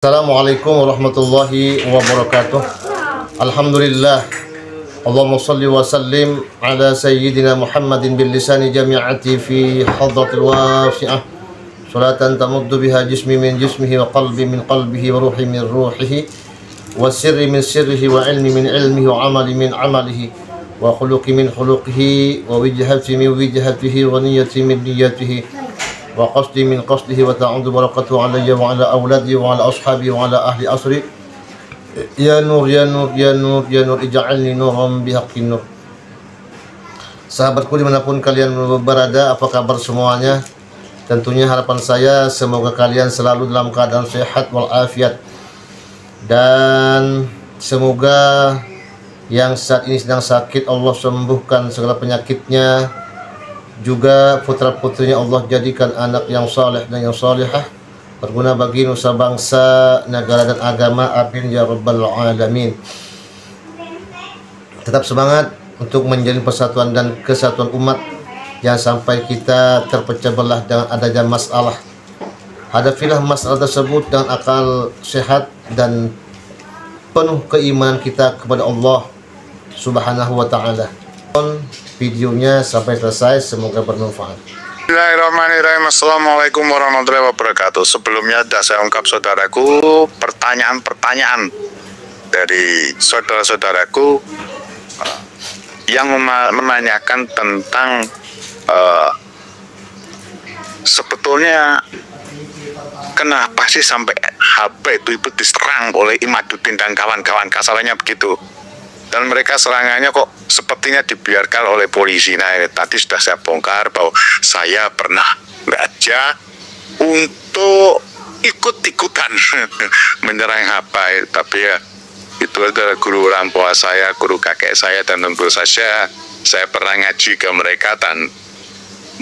Assalamualaikum warahmatullahi wabarakatuh. Alhamdulillah. Allahumma salli wa sallim ala sayyidina Muhammadin bil lisani jami'ati fi hadratil wasi'ah. Salatan tamuddu biha jismi min jismihi wa qalbi min qalbihi wa ruhi min ruhihi wa sirri min sirrihi wa ilmi min ilmihi wa amali min amalihi wa khuluqi min khuluqihi wa wijhati min wijhatihi wa niyyati min niyyatihi wa qasdi min qasdihi wa ta'udu barakatuhu alayya wa ala awladi wa ala ashabi wa ala ahli asri. Ya nur ya nur ya nur ya nur ij'alni nuran bihaqqin nur. Sahabatku dimanapun kalian berada, apa kabar semuanya? Tentunya harapan saya semoga kalian selalu dalam keadaan sehat walafiat, dan semoga yang saat ini sedang sakit Allah sembuhkan segala penyakitnya. Juga putra-putrinya Allah jadikan anak yang saleh dan yang salihah, berguna bagi nusa bangsa, negara dan agama. Amin ya rabbal alamin. Tetap semangat untuk menjalin persatuan dan kesatuan umat. Jangan sampai kita terpecah belah dengan adanya masalah. Hadapilah masalah tersebut dengan akal sehat dan penuh keimanan kita kepada Allah Subhanahu wa ta'ala. Videonya sampai selesai, semoga bermanfaat. Bismillahirrahmanirrahim. Assalamualaikum warahmatullahi wabarakatuh. Sebelumnya sudah saya ungkap saudaraku, pertanyaan-pertanyaan dari saudara-saudaraku yang menanyakan tentang sebetulnya kenapa sih sampai HP itu diserang oleh Imaduddin dan kawan-kawan, kasarannya begitu. Dan mereka serangannya kok sepertinya dibiarkan oleh polisi. Nah, tadi sudah saya bongkar bahwa saya pernah belajar untuk ikut-ikutan menyerang HP. Tapi ya, itu adalah guru orang tua saya, guru kakek saya, dan tentu saja saya pernah ngaji ke mereka. Dan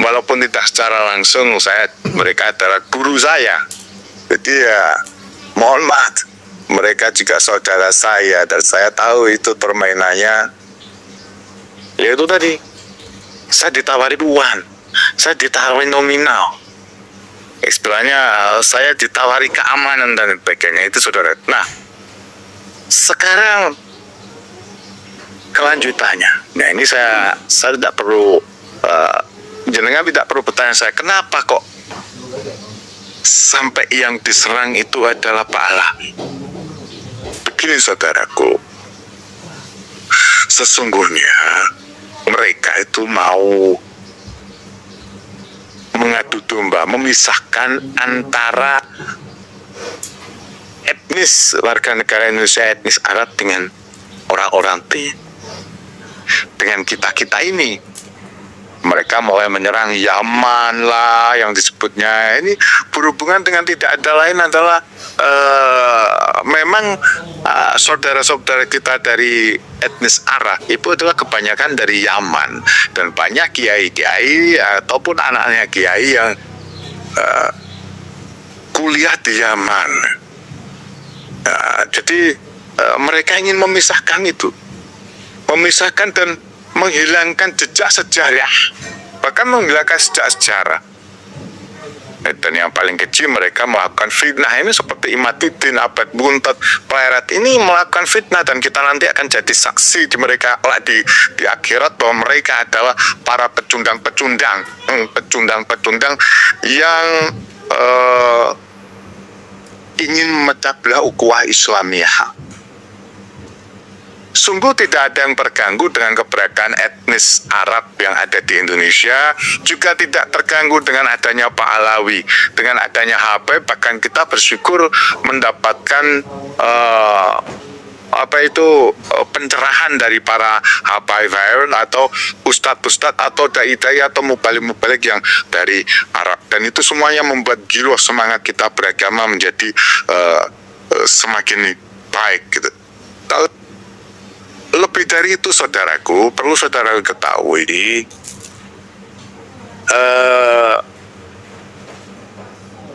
walaupun tidak secara langsung, mereka adalah guru saya. Jadi ya, mohon maaf, mereka juga saudara saya, dan saya tahu itu permainannya. Ya itu tadi, saya ditawari uang, saya ditawari nominal, istilahnya saya ditawari keamanan dan sebagainya, itu saudara. Nah, sekarang kelanjutannya. Nah, ini saya tidak perlu, jenengan tidak perlu bertanya saya, kenapa kok sampai yang diserang itu adalah Pak Alawi. Begini saudaraku, sesungguhnya mereka itu mau mengadu domba, memisahkan antara etnis warga negara Indonesia, etnis Arab, dengan orang-orang dengan kita-kita ini. Mereka mulai menyerang Yaman lah, yang disebutnya ini berhubungan dengan tidak ada lain adalah memang saudara-saudara kita dari etnis Arab itu adalah kebanyakan dari Yaman, dan banyak kiai-kiai ataupun anaknya kiai yang kuliah di Yaman. Jadi mereka ingin memisahkan itu, memisahkan dan menghilangkan jejak sejarah, bahkan menghilangkan jejak sejarah. Dan yang paling kecil, mereka melakukan fitnah. Ini seperti Imaduddin, Abad Buntet, Pleret ini melakukan fitnah, dan kita nanti akan jadi saksi di mereka di akhirat bahwa mereka adalah para pecundang-pecundang yang ingin memecah belah ukhuwah Islamiyah. Sungguh tidak ada yang terganggu dengan keberadaan etnis Arab yang ada di Indonesia, juga tidak terganggu dengan adanya Pak Alawi, dengan adanya HP. Bahkan kita bersyukur mendapatkan pencerahan dari para habaib atau ustadz-ustadz atau dai-dai atau mubalik-mubalik yang dari Arab, dan itu semuanya membuat giroh semangat kita beragama menjadi semakin baik gitu. Lebih dari itu saudaraku, perlu saudara ketahui,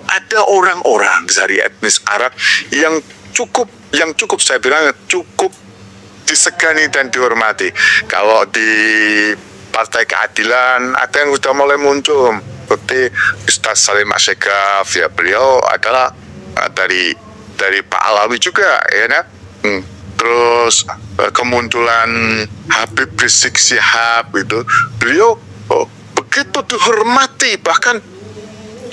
ada orang-orang dari etnis Arab yang cukup saya bilang cukup disegani dan dihormati. Kalau di Partai Keadilan ada yang sudah mulai muncul, seperti Ustaz Salim Asegaf, ya beliau adalah dari dari Pak Alawi juga, ya kan? Terus kemunculan Habib Rizik Syihab itu, beliau begitu dihormati, bahkan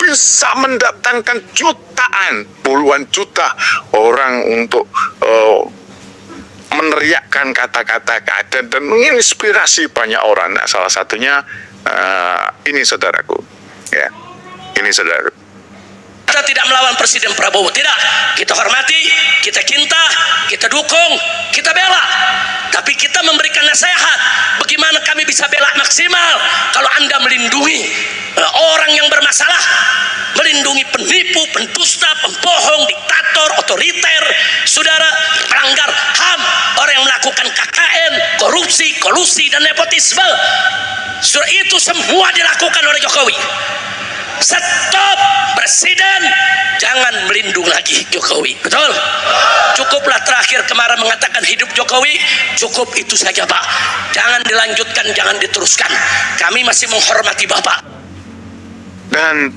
bisa mendatangkan jutaan, puluhan juta orang untuk meneriakkan kata-kata keadaan dan menginspirasi banyak orang. Nah, salah satunya ini saudaraku, ya, ini saudaraku. Kita tidak melawan Presiden Prabowo, tidak. Kita hormati, kita cinta, kita dukung, kita bela. Tapi kita memberikan nasihat, bagaimana kami bisa bela maksimal kalau Anda melindungi orang yang bermasalah, melindungi penipu, pendusta, pembohong, diktator, otoriter, saudara, pelanggar HAM, orang yang melakukan KKN, korupsi, kolusi, dan nepotisme. Saudara, itu semua dilakukan oleh Jokowi. Stop, Presiden, jangan melindungi lagi Jokowi. Betul? Cukuplah terakhir kemarin mengatakan hidup Jokowi, cukup itu saja Pak. Jangan dilanjutkan, jangan diteruskan. Kami masih menghormati Bapak. Dan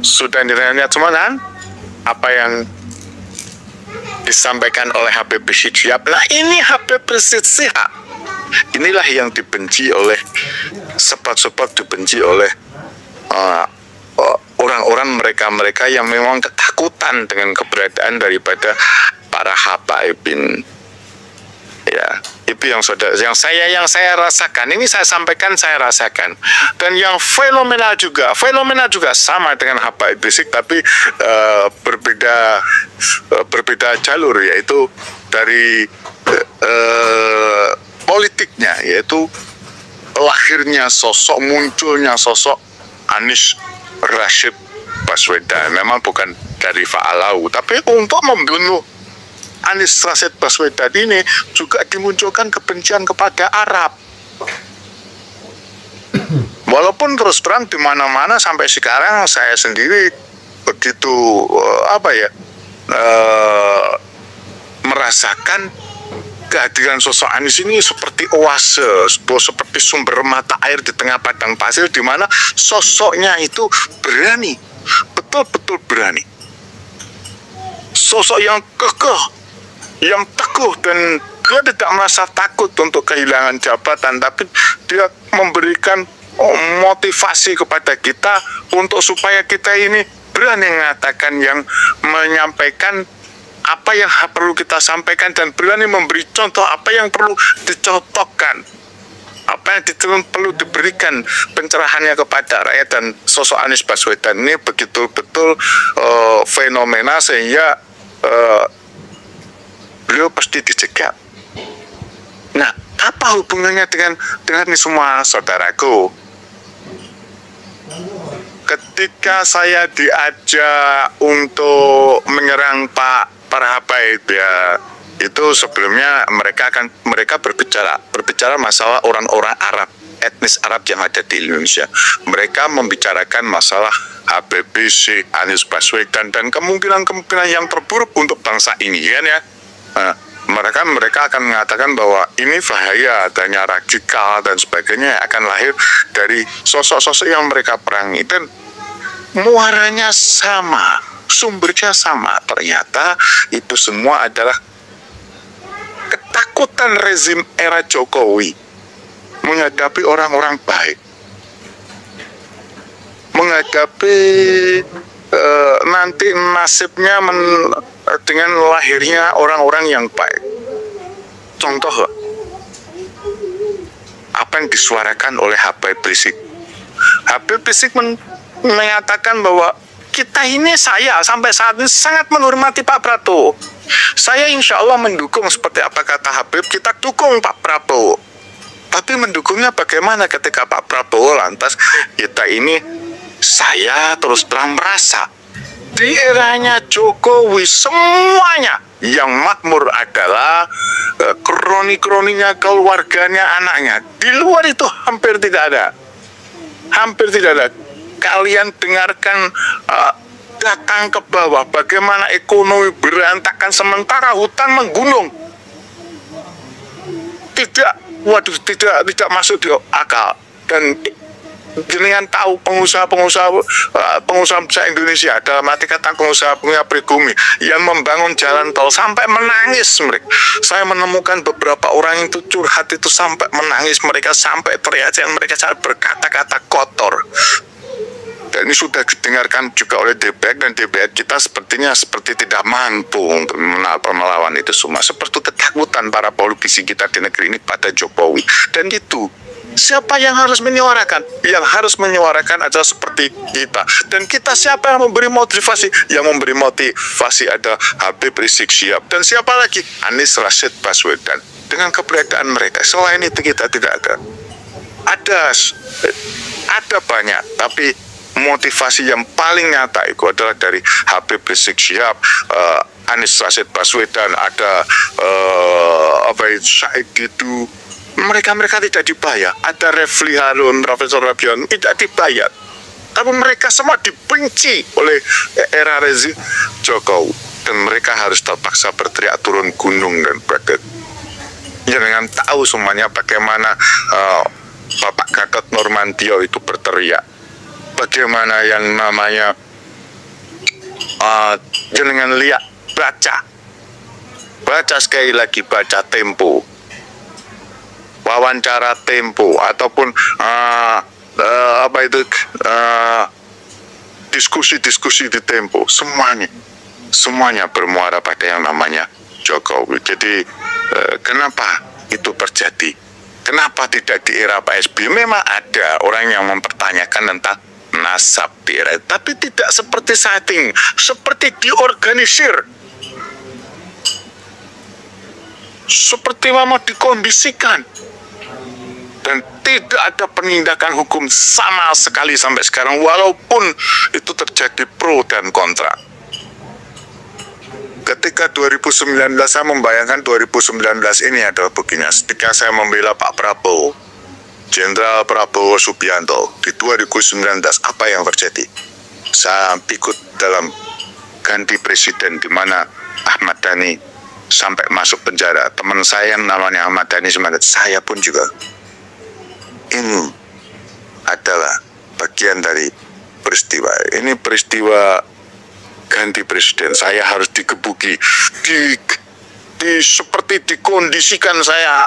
sudah dilihat semua kan apa yang disampaikan oleh Habib Rizik Syihab. Nah, ini Habib Rizik Syihab, inilah yang dibenci oleh sebab-sebab dibenci oleh orang-orang mereka yang memang ketakutan dengan keberadaan daripada para habaibin. Ya, itu yang saya rasakan. Ini saya sampaikan, saya rasakan. Dan yang fenomena juga sama dengan Habaib Rizik, tapi berbeda jalur, yaitu dari politiknya, yaitu lahirnya sosok, munculnya sosok Anies Rashid Baswedan. Memang bukan dari Fa'alau, tapi untuk membunuh Anies Rashid Baswedan ini juga dimunculkan kebencian kepada Arab. Walaupun terus terang di mana-mana sampai sekarang saya sendiri begitu merasakan kehadiran sosok Anies ini seperti oase, seperti sumber mata air di tengah padang pasir, di mana sosoknya itu berani, betul-betul berani. Sosok yang kekeh, yang teguh, dan dia tidak merasa takut untuk kehilangan jabatan, tapi dia memberikan motivasi kepada kita untuk supaya kita ini berani mengatakan, yang menyampaikan apa yang perlu kita sampaikan, dan berani memberi contoh apa yang perlu dicontohkan, apa yang perlu diberikan pencerahannya kepada rakyat. Dan sosok Anies Baswedan ini betul-betul fenomena, sehingga beliau pasti dicegat. Nah, apa hubungannya dengan ini semua, saudaraku? Ketika saya diajak untuk menyerang para habaib, ya, itu sebelumnya mereka berbicara masalah orang-orang Arab, etnis Arab yang ada di Indonesia. Mereka membicarakan masalah Habib Rizik, Anies Baswedan, dan kemungkinan yang terburuk untuk bangsa ini, kan ya. Mereka akan mengatakan bahwa ini bahaya, adanya radikal dan sebagainya akan lahir dari sosok-sosok yang mereka perangi, dan muaranya sama, sumbernya sama. Ternyata itu semua adalah ketakutan rezim era Jokowi menghadapi orang-orang baik, menghadapi nanti nasibnya dengan lahirnya orang-orang yang baik. Contoh apa yang disuarakan oleh Habib Rizik. Habib Rizik menyatakan bahwa kita ini, saya sampai saat ini sangat menghormati Pak Prabowo. Saya insya Allah mendukung, seperti apa kata Habib, kita dukung Pak Prabowo. Tapi mendukungnya bagaimana ketika Pak Prabowo lantas kita ini, saya terus terang merasa di eranya Jokowi semuanya yang makmur adalah kroni-kroninya, keluarganya, anaknya. Di luar itu hampir tidak ada. Hampir tidak ada. Kalian dengarkan datang ke bawah, bagaimana ekonomi berantakan sementara hutan menggunung. Tidak masuk di akal. Dan Jenengan tahu pengusaha besar Indonesia, dalam arti kata pengusaha pribumi yang membangun jalan tol sampai menangis mereka. Saya menemukan beberapa orang itu curhat itu sampai menangis, mereka sampai teriak, mereka sampai berkata-kata kotor. Dan ini sudah didengarkan juga oleh DPR, dan DPR kita sepertinya tidak mampu untuk melawan itu semua. Seperti ketakutan para politisi kita di negeri ini pada Jokowi. Dan itu siapa yang harus menyuarakan? Yang harus menyuarakan adalah seperti kita. Dan kita siapa yang memberi motivasi? Yang memberi motivasi ada Habib Rizik Syihab. Dan siapa lagi? Anies Rashid Baswedan. Dengan keberadaan mereka, selain itu kita tidak ada. Ada banyak, tapi motivasi yang paling nyata itu adalah dari Habib Rizik Syihab, Anies Rashid Baswedan, ada Said itu. Mereka tidak dibayar. Ada Refli Harun, Profesor Rabion tidak dibayar. Tapi mereka semua dibenci oleh era rezim Jokowi, dan mereka harus terpaksa berteriak turun gunung dan sebagainya. Jangan tahu semuanya bagaimana Bapak Gatot Nurmantio itu berteriak, bagaimana yang namanya jenengan lihat, baca sekali lagi, baca Tempo, wawancara Tempo, ataupun diskusi di Tempo, semuanya bermuara pada yang namanya Jokowi. Jadi kenapa itu terjadi? Kenapa tidak di era Pak SBY? Memang ada orang yang mempertanyakan tentang nasab di era, tapi tidak seperti saat ini, seperti diorganisir, seperti memang dikondisikan, dan tidak ada penindakan hukum sama sekali sampai sekarang, walaupun itu terjadi pro dan kontra. Ketika 2019, saya membayangkan 2019 ini adalah begini. Ketika saya membela Pak Prabowo, Jenderal Prabowo Subianto di 2019, apa yang terjadi? Saya ikut dalam ganti presiden di mana Ahmad Dhani sampai masuk penjara. Teman saya yang namanya Ahmad Dhani semangat, saya pun juga. Ini adalah bagian dari peristiwa. Ini peristiwa ganti presiden. Saya harus digebuki, seperti dikondisikan saya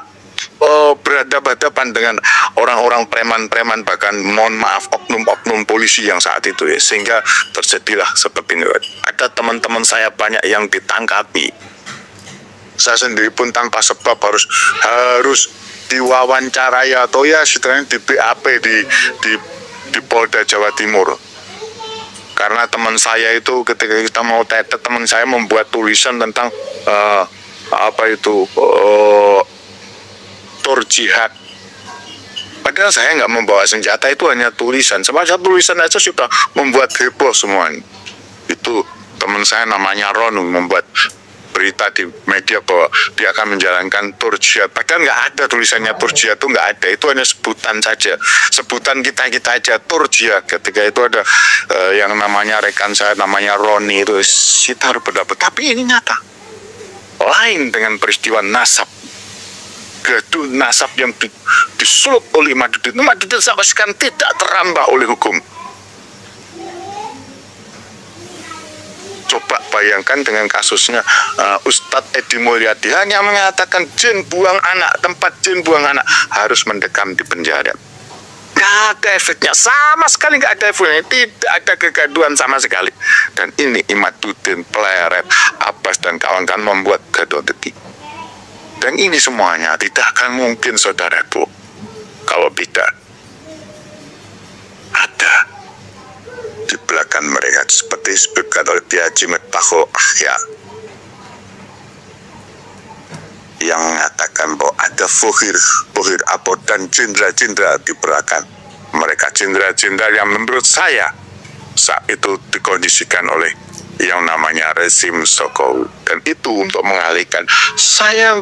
berhadapan dengan orang-orang preman-preman, bahkan mohon maaf oknum-oknum polisi yang saat itu ya, sehingga terjadilah seperti ini. Ada teman-teman saya banyak yang ditangkapi. Saya sendiri pun tanpa sebab harus diwawancarai atau ya istilahnya di BAP di Polda Jawa Timur. Karena teman saya itu ketika kita mau tetet, teman saya membuat tulisan tentang tur jihad. Padahal saya nggak membawa senjata, itu hanya tulisan. Semacam tulisan aja sudah membuat heboh semuanya. Itu teman saya namanya Ron membuat berita di media bahwa dia akan menjalankan tur jihad. Padahal nggak ada tulisannya tur jihad, itu nggak ada. Itu hanya sebutan saja, sebutan kita aja tur jihad. Ketika itu ada yang namanya rekan saya namanya Roni, itu kita harus berdapat. Tapi ini nyata, lain dengan peristiwa nasab. Gaduh nasab yang disulut oleh Madudin. Madudin sampai sekarang tidak terambah oleh hukum. Coba bayangkan dengan kasusnya Ustadz Edi Mulyadi, hanya mengatakan jin buang anak, tempat jin buang anak harus mendekam di penjara. Gak ada efeknya, sama sekali gak ada efeknya, tidak ada kegaduhan sama sekali. Dan ini Imaduddin, Pleret, Abbas dan kawan-kawan membuat gaduh teki. Dan ini semuanya tidak akan mungkin, saudaraku, kalau tidak ada di belakang mereka seperti disebutkan oleh Haji Miftahul Ahya yang mengatakan bahwa ada fuhir abad dan jenderal-jenderal di belakang mereka, jenderal-jenderal yang menurut saya saat itu dikondisikan oleh yang namanya rezim Jokowi. Dan itu untuk mengalihkan. Saya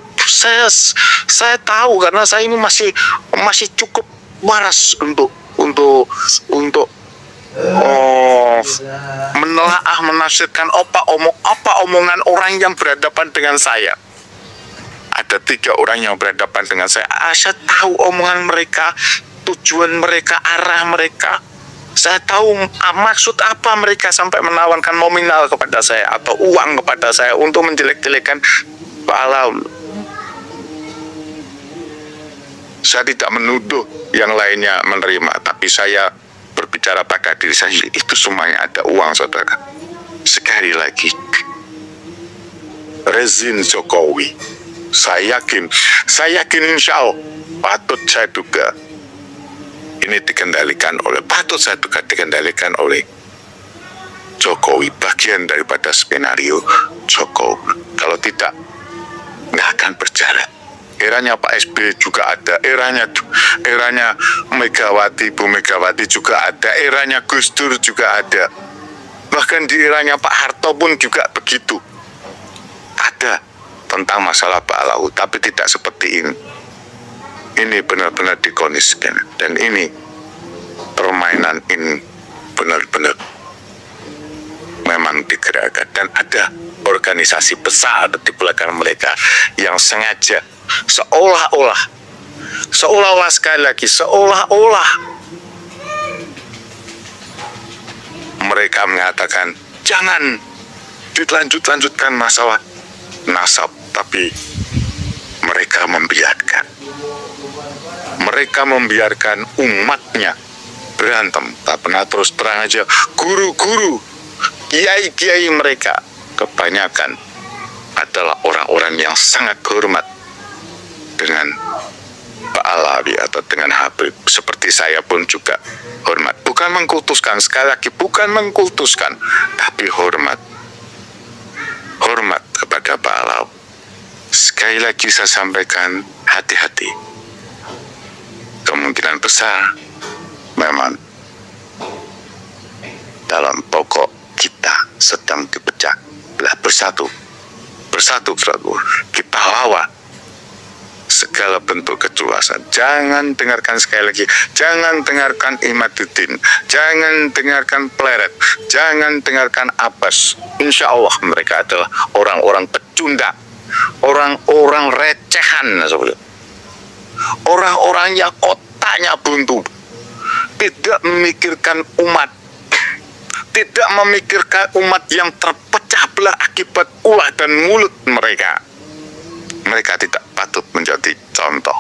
tahu karena saya ini masih cukup waras untuk menelaah, menafsirkan apa omongan orang yang berhadapan dengan saya. Ada 3 orang yang berhadapan dengan saya. Saya tahu omongan mereka tujuan mereka, arah mereka. Saya tahu maksud apa mereka sampai menawarkan nominal kepada saya atau uang kepada saya untuk menjelek-jelekan Pak Alawi. Saya tidak menuduh yang lainnya menerima, tapi saya berbicara pada diri saya, itu semuanya ada uang, saudara. Sekali lagi, rezim Jokowi, saya yakin insya Allah, patut saya duga ini patut saya duga dikendalikan oleh Jokowi, bagian daripada skenario Jokowi. Kalau tidak, nggak akan berjalan. Eranya Pak SBY juga ada, eranya Megawati, Bu Megawati juga ada, eranya Gus Dur juga ada. Bahkan di eranya Pak Harto pun juga begitu. Ada tentang masalah Pak Alawi, tapi tidak seperti ini. Ini benar-benar dikondisikan, dan ini permainan ini benar-benar memang digerakkan, dan ada organisasi besar di belakang mereka yang sengaja seolah-olah sekali lagi seolah-olah mereka mengatakan jangan dilanjutkan masalah nasab, tapi mereka membiarkan umatnya berantem. Tak pernah terus terang aja, guru-guru, kiai-kiai mereka kebanyakan adalah orang-orang yang sangat hormat dengan Pak Alawi atau dengan Habib. Seperti saya pun juga hormat, bukan mengkultuskan, sekali lagi bukan mengkultuskan, tapi hormat kepada Pak Alawi. Sekali lagi saya sampaikan, hati-hati. Kemungkinan besar memang dalam pokok kita sedang dipecah belah, bersatu Prabowo. Kita lawan segala bentuk kecuasan. Jangan dengarkan, sekali lagi, jangan dengarkan Imaduddin, jangan dengarkan Pleret, jangan dengarkan Abbas. Insya Allah mereka adalah orang-orang pecundang, orang-orang recehan, orang-orang yang otaknya buntu, tidak memikirkan umat, tidak memikirkan umat yang terpecah belah akibat ulah dan mulut mereka. Mereka tidak patut menjadi contoh.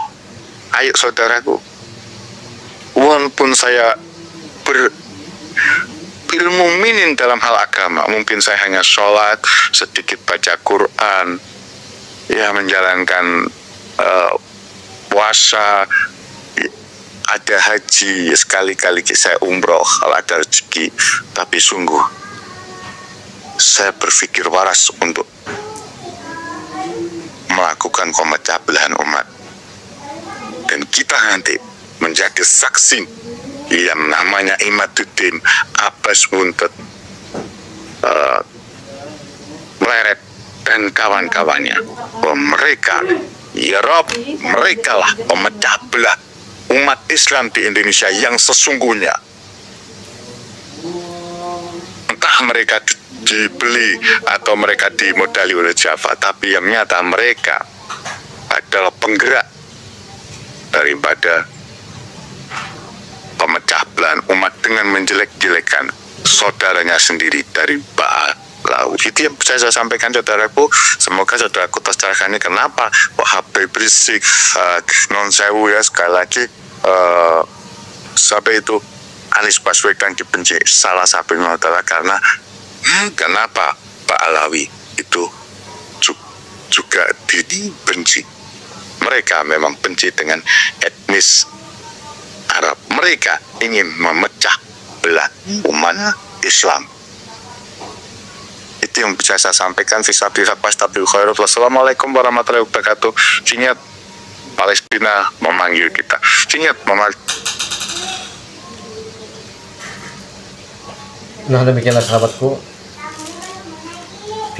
Ayo saudaraku, walaupun saya berilmu minim dalam hal agama, mungkin saya hanya sholat, sedikit baca Quran, ya menjalankan puasa, ada haji, sekali-kali saya umroh kalau ada rezeki, tapi sungguh saya berpikir waras untuk melakukan pemecah belahan umat, dan kita nanti menjadi saksi yang namanya Imaduddin, Abbas Buntut, Pleret dan kawan-kawannya, bahwa mereka, ya Rob, mereka lah pemecah belah umat Islam di Indonesia yang sesungguhnya. Entah mereka dibeli atau mereka dimodali oleh Java, tapi yang nyata mereka adalah penggerak daripada pemecah belahan umat dengan menjelek-jelekan saudaranya sendiri dari Ba'alawi. Itu yang saya sampaikan saudaraku. Semoga saudaraku tercerahkan. Kenapa kok Habib Rizik non sewu, ya sekali lagi sampai itu Anies Baswedan dibenci, salah satunya adalah karena kenapa Pak Alawi itu juga dibenci. Mereka memang benci dengan etnis Arab. Mereka ingin memecah belah umat Islam. Itu yang bisa saya sampaikan. Wassalamualaikum warahmatullahi wabarakatuh. Ingat, Palestina memanggil kita. Ingat, Nah, demikianlah sahabatku,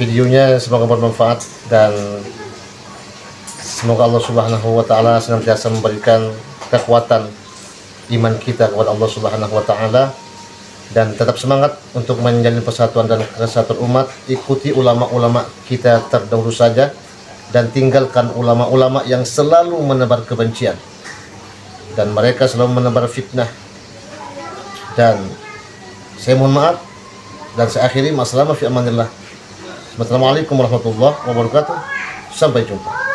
videonya semoga bermanfaat, dan semoga Allah Subhanahu wa Ta'ala senantiasa memberikan kekuatan iman kita kepada Allah Subhanahu wa Ta'ala, dan tetap semangat untuk menjalin persatuan dan kesatuan umat. Ikuti ulama-ulama kita terdahulu saja, dan tinggalkan ulama-ulama yang selalu menebar kebencian. dan mereka selalu menebar fitnah. Dan saya mohon maaf dan saya akhiri. Assalamualaikum warahmatullahi wabarakatuh. Sampai jumpa.